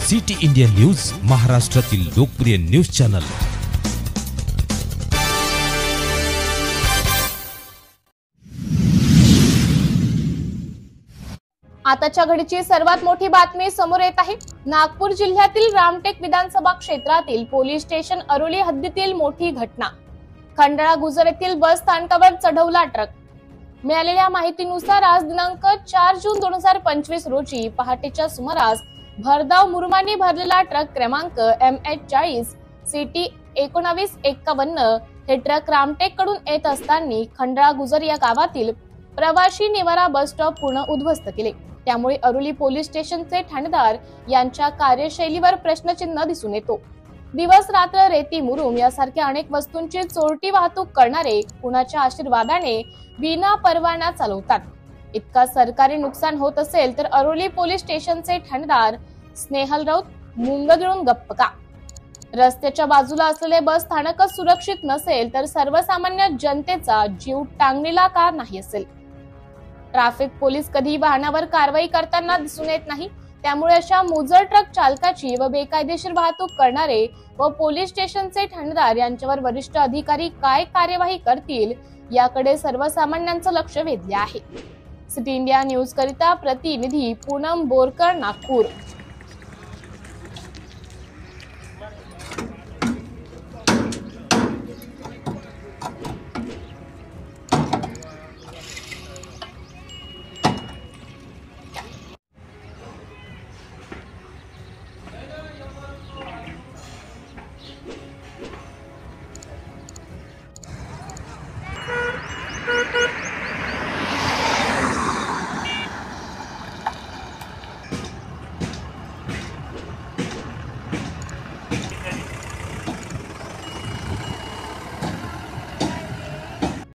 City India news, महाराष्ट्रातील लोकप्रिय news channel. आताच्या घडीची सर्वात मोठी बातमी समोर येत आहे। नागपूर जिल्ह्यातील रामटेक विधानसभा क्षेत्रातील पोलीस स्टेशन अरोली हद्दीतील मोठी घटना। खंडाळा गुजर येथील बस स्थानकावर चढवला ट्रक। मिळालेल्या माहितीनुसार आज दिनांक 4 जून 2025 रोजी पहाटेच्या सुमारास भरधाव मुरुमांनी भरलेला ट्रक क्रमांक MH40 CT 1951 हे ट्रक रामटेक कडून येत असताना खंडाळा गुजर या गावातील प्रवासी निवारा बस स्टॉप पूर्ण उद्ध्वस्त केले। त्यामुळे अरोली पोलीस स्टेशनचे ठाणेदार यांच्या कार्यशैलीवर प्रश्नचिन्ह दिसून येतो। दिवस रात्र रेती मुरुम यासारख्या अनेक वस्तूंची चोरटी वाहतूक करणारे कुणाच्या आशीर्वादाने बिना परवाना चालवतात। इतका सरकारी नुकसान होत असेल तर अरोली पोलीस स्टेशनचे ठाणेदार स्नेहल राऊत मुंग गिळून गप्प का? रस्त्याच्या बाजूला असलेले बस स्थानक सुरक्षित नसेल तर सर्वसामान्य जनतेचा जीव टांगणीला का नाही असेल? ट्रॅफिक पोलीस कधी वाहनावर कारवाई करताना दिसून येत नाही। त्यामुळे अशा मुजर ट्रक चालकाची व बेकायदेशीर वाहतूक करणारे व पोलीस स्टेशनचे ठाणेदार यांच्यावर वरिष्ठ अधिकारी काय कार्यवाही करतील याकडे सर्वसामान्यांचं लक्ष वेधले आहे। सिटी इंडिया न्यूज करिता प्रतिनिधी पूनम बोरकर, नागपूर।